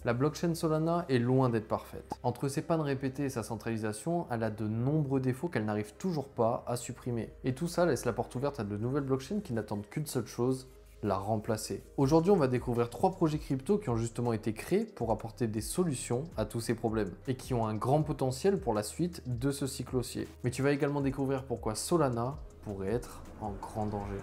La blockchain Solana est loin d'être parfaite. Entre ses pannes répétées et sa centralisation, elle a de nombreux défauts qu'elle n'arrive toujours pas à supprimer. Et tout ça laisse la porte ouverte à de nouvelles blockchains qui n'attendent qu'une seule chose, la remplacer. Aujourd'hui, on va découvrir 3 projets crypto qui ont justement été créés pour apporter des solutions à tous ces problèmes et qui ont un grand potentiel pour la suite de ce cycle haussier. Mais tu vas également découvrir pourquoi Solana pourrait être en grand danger.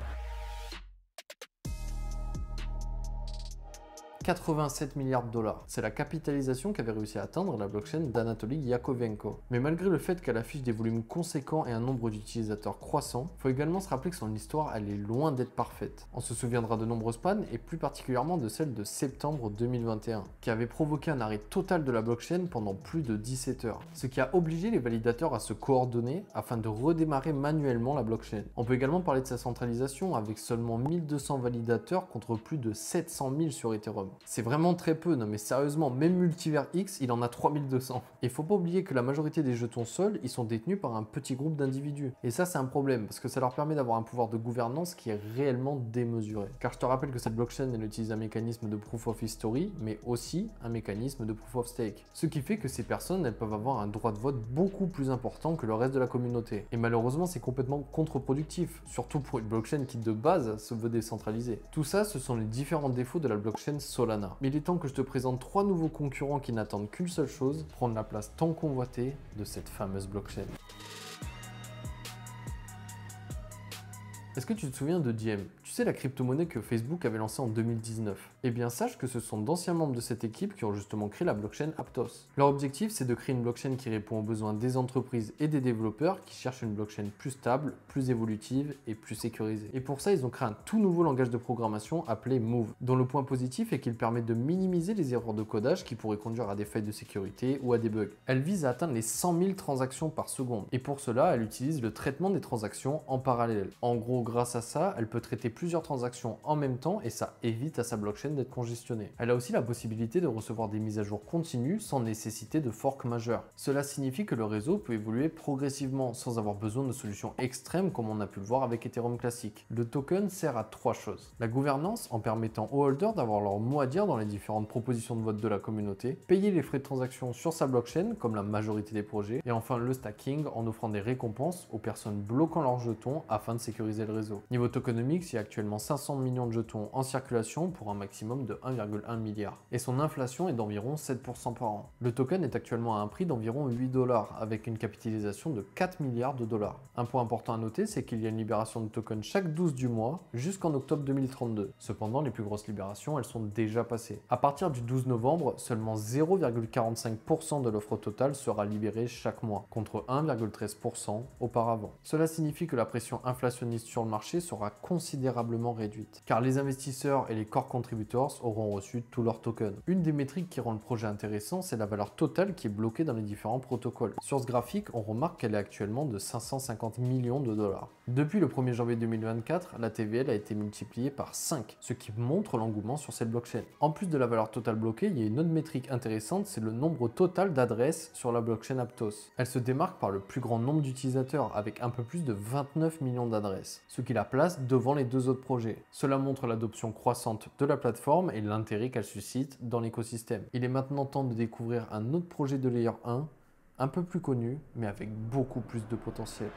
87 milliards de dollars. C'est la capitalisation qu'avait réussi à atteindre la blockchain d'Anatoly Yakovenko. Mais malgré le fait qu'elle affiche des volumes conséquents et un nombre d'utilisateurs croissant, il faut également se rappeler que son histoire, elle est loin d'être parfaite. On se souviendra de nombreuses pannes et plus particulièrement de celle de septembre 2021, qui avait provoqué un arrêt total de la blockchain pendant plus de 17 heures, ce qui a obligé les validateurs à se coordonner afin de redémarrer manuellement la blockchain. On peut également parler de sa centralisation avec seulement 1200 validateurs contre plus de 700 000 sur Ethereum. C'est vraiment très peu, non mais sérieusement, même Multivers X, il en a 3200. Et faut pas oublier que la majorité des jetons seuls, ils sont détenus par un petit groupe d'individus. Et ça, c'est un problème, parce que ça leur permet d'avoir un pouvoir de gouvernance qui est réellement démesuré. Car je te rappelle que cette blockchain, elle utilise un mécanisme de Proof of History, mais aussi un mécanisme de Proof of Stake. Ce qui fait que ces personnes, elles peuvent avoir un droit de vote beaucoup plus important que le reste de la communauté. Et malheureusement, c'est complètement contre-productif, surtout pour une blockchain qui de base se veut décentralisée. Tout ça, ce sont les différents défauts de la blockchain Solana. Mais il est temps que je te présente 3 nouveaux concurrents qui n'attendent qu'une seule chose, prendre la place tant convoitée de cette fameuse blockchain. Est-ce que tu te souviens de Diem? Tu sais, la crypto-monnaie que Facebook avait lancée en 2019? Eh bien, sache que ce sont d'anciens membres de cette équipe qui ont justement créé la blockchain Aptos. Leur objectif, c'est de créer une blockchain qui répond aux besoins des entreprises et des développeurs qui cherchent une blockchain plus stable, plus évolutive et plus sécurisée. Et pour ça, ils ont créé un tout nouveau langage de programmation appelé Move, dont le point positif est qu'il permet de minimiser les erreurs de codage qui pourraient conduire à des failles de sécurité ou à des bugs. Elle vise à atteindre les 100 000 transactions par seconde. Et pour cela, elle utilise le traitement des transactions en parallèle. En gros, grâce à ça, elle peut traiter plusieurs transactions en même temps et ça évite à sa blockchain d'être congestionnée. Elle a aussi la possibilité de recevoir des mises à jour continues sans nécessiter de fork majeur. Cela signifie que le réseau peut évoluer progressivement sans avoir besoin de solutions extrêmes comme on a pu le voir avec Ethereum classique. Le token sert à 3 choses. La gouvernance en permettant aux holders d'avoir leur mot à dire dans les différentes propositions de vote de la communauté, payer les frais de transaction sur sa blockchain comme la majorité des projets, et enfin le stacking en offrant des récompenses aux personnes bloquant leurs jetons afin de sécuriser le réseau. Niveau tokenomics, il y a actuellement 500 millions de jetons en circulation pour un maximum de 1,1 milliard. Et son inflation est d'environ 7% par an. Le token est actuellement à un prix d'environ 8 $ avec une capitalisation de 4 milliards de dollars. Un point important à noter, c'est qu'il y a une libération de tokens chaque 12 du mois jusqu'en octobre 2032. Cependant, les plus grosses libérations, elles sont déjà passées. À partir du 12 novembre, seulement 0,45% de l'offre totale sera libérée chaque mois, contre 1,13% auparavant. Cela signifie que la pression inflationniste sur le marché sera considérablement réduite, car les investisseurs et les core contributors auront reçu tous leurs tokens. Une des métriques qui rend le projet intéressant, c'est la valeur totale qui est bloquée dans les différents protocoles. Sur ce graphique, on remarque qu'elle est actuellement de 550 millions de dollars. Depuis le 1er janvier 2024, la TVL a été multipliée par 5, ce qui montre l'engouement sur cette blockchain. En plus de la valeur totale bloquée, il y a une autre métrique intéressante, c'est le nombre total d'adresses sur la blockchain Aptos. Elle se démarque par le plus grand nombre d'utilisateurs, avec un peu plus de 29 millions d'adresses, ce qui la place devant les 2 autres projets. Cela montre l'adoption croissante de la plateforme et l'intérêt qu'elle suscite dans l'écosystème. Il est maintenant temps de découvrir un autre projet de Layer 1, un peu plus connu, mais avec beaucoup plus de potentiel.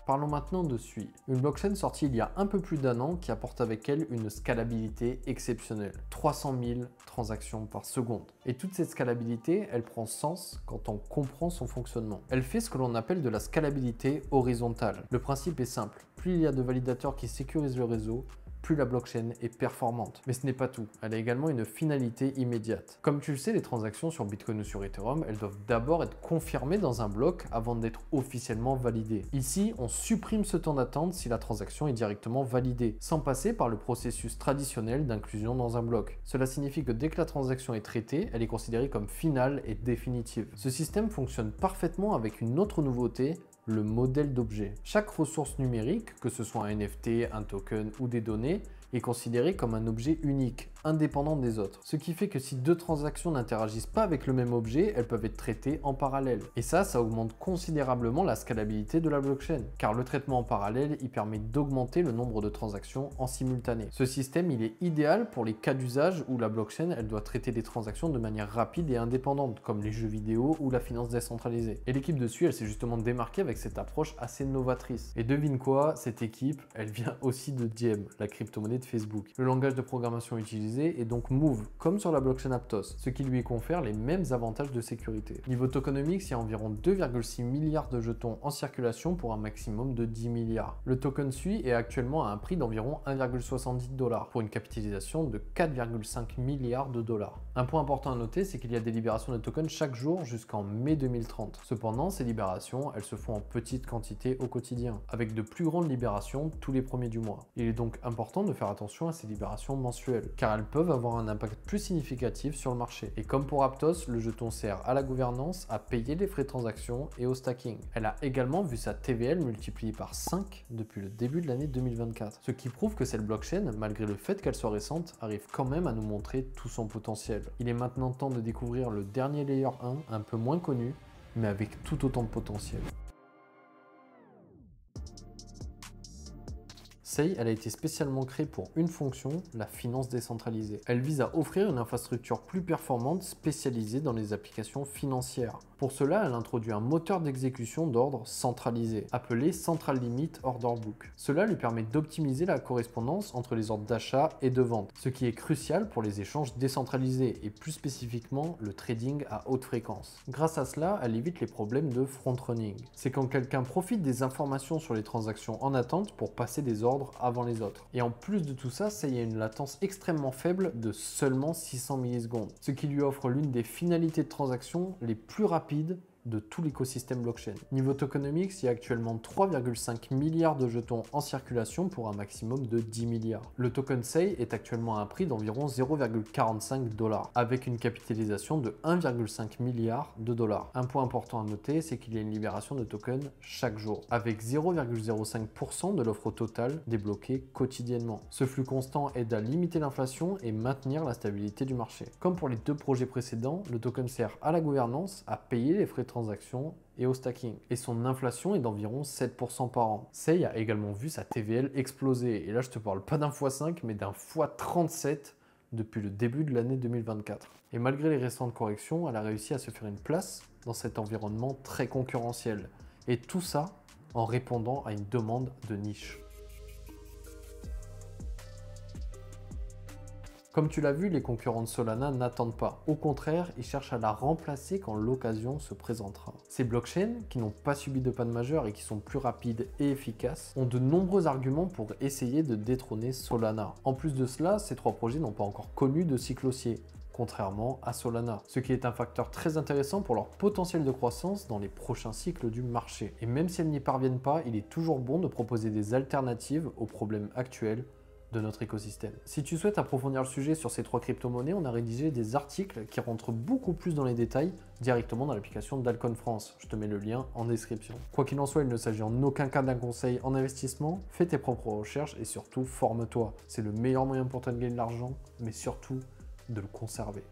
Parlons maintenant de Sui, une blockchain sortie il y a un peu plus d'1 an qui apporte avec elle une scalabilité exceptionnelle, 300 000 transactions par seconde. Et toute cette scalabilité, elle prend sens quand on comprend son fonctionnement. Elle fait ce que l'on appelle de la scalabilité horizontale. Le principe est simple, plus il y a de validateurs qui sécurisent le réseau, plus la blockchain est performante. Mais ce n'est pas tout, elle a également une finalité immédiate. Comme tu le sais, les transactions sur Bitcoin ou sur Ethereum, elles doivent d'abord être confirmées dans un bloc avant d'être officiellement validées. Ici, on supprime ce temps d'attente si la transaction est directement validée, sans passer par le processus traditionnel d'inclusion dans un bloc. Cela signifie que dès que la transaction est traitée, elle est considérée comme finale et définitive. Ce système fonctionne parfaitement avec une autre nouveauté, le modèle d'objet. Chaque ressource numérique, que ce soit un NFT, un token ou des données, est considéré comme un objet unique, indépendant des autres. Ce qui fait que si deux transactions n'interagissent pas avec le même objet, elles peuvent être traitées en parallèle. Et ça augmente considérablement la scalabilité de la blockchain, car le traitement en parallèle, il permet d'augmenter le nombre de transactions en simultané. Ce système, il est idéal pour les cas d'usage où la blockchain, elle doit traiter des transactions de manière rapide et indépendante, comme les jeux vidéo ou la finance décentralisée. Et l'équipe dessus, elle s'est justement démarquée avec cette approche assez novatrice. Et devine quoi, cette équipe, elle vient aussi de Diem, la crypto-monnaie de Facebook. Le langage de programmation utilisé est donc Move, comme sur la blockchain Aptos, ce qui lui confère les mêmes avantages de sécurité. Niveau tokenomics, il y a environ 2,6 milliards de jetons en circulation pour un maximum de 10 milliards. Le token SUI est actuellement à un prix d'environ 1,70 $ pour une capitalisation de 4,5 milliards de dollars. Un point important à noter, c'est qu'il y a des libérations de tokens chaque jour jusqu'en mai 2030. Cependant, ces libérations, elles se font en petite quantité au quotidien, avec de plus grandes libérations tous les premiers du mois. Il est donc important de faire attention à ces libérations mensuelles, car elles peuvent avoir un impact plus significatif sur le marché. Et comme pour Aptos, le jeton sert à la gouvernance, à payer les frais de transaction et au stacking. Elle a également vu sa TVL multipliée par 5 depuis le début de l'année 2024, ce qui prouve que cette blockchain, malgré le fait qu'elle soit récente, arrive quand même à nous montrer tout son potentiel. Il est maintenant temps de découvrir le dernier layer 1, un peu moins connu, mais avec tout autant de potentiel. Sei, elle a été spécialement créée pour une fonction, la finance décentralisée. Elle vise à offrir une infrastructure plus performante spécialisée dans les applications financières. Pour cela, elle introduit un moteur d'exécution d'ordre centralisé, appelé Central Limit Order Book. Cela lui permet d'optimiser la correspondance entre les ordres d'achat et de vente, ce qui est crucial pour les échanges décentralisés et plus spécifiquement le trading à haute fréquence. Grâce à cela, elle évite les problèmes de front-running. C'est quand quelqu'un profite des informations sur les transactions en attente pour passer des ordres avant les autres. Et en plus de tout ça, Sei a une latence extrêmement faible de seulement 600 millisecondes, ce qui lui offre l'une des finalités de transaction les plus rapides de tout l'écosystème blockchain. Niveau tokenomics, il y a actuellement 3,5 milliards de jetons en circulation pour un maximum de 10 milliards. Le token Sei est actuellement à un prix d'environ 0,45 $, avec une capitalisation de 1,5 milliard de dollars. Un point important à noter, c'est qu'il y a une libération de tokens chaque jour, avec 0,05% de l'offre totale débloquée quotidiennement. Ce flux constant aide à limiter l'inflation et maintenir la stabilité du marché. Comme pour les deux projets précédents, le token sert à la gouvernance, à payer les frais de transaction et au stacking. Et son inflation est d'environ 7% par an. Sei a également vu sa TVL exploser. Et là, je te parle pas d'un x5, mais d'un x37 depuis le début de l'année 2024. Et malgré les récentes corrections, elle a réussi à se faire une place dans cet environnement très concurrentiel. Et tout ça en répondant à une demande de niche. Comme tu l'as vu, les concurrents de Solana n'attendent pas. Au contraire, ils cherchent à la remplacer quand l'occasion se présentera. Ces blockchains, qui n'ont pas subi de panne majeure et qui sont plus rapides et efficaces, ont de nombreux arguments pour essayer de détrôner Solana. En plus de cela, ces trois projets n'ont pas encore connu de cycle haussier, contrairement à Solana, ce qui est un facteur très intéressant pour leur potentiel de croissance dans les prochains cycles du marché. Et même si elles n'y parviennent pas, il est toujours bon de proposer des alternatives aux problèmes actuels de notre écosystème. Si tu souhaites approfondir le sujet sur ces trois crypto-monnaies, on a rédigé des articles qui rentrent beaucoup plus dans les détails directement dans l'application d'Alcon France. Je te mets le lien en description. Quoi qu'il en soit, il ne s'agit en aucun cas d'un conseil en investissement. Fais tes propres recherches et surtout forme-toi. C'est le meilleur moyen pour toi de gagner de l'argent, mais surtout de le conserver.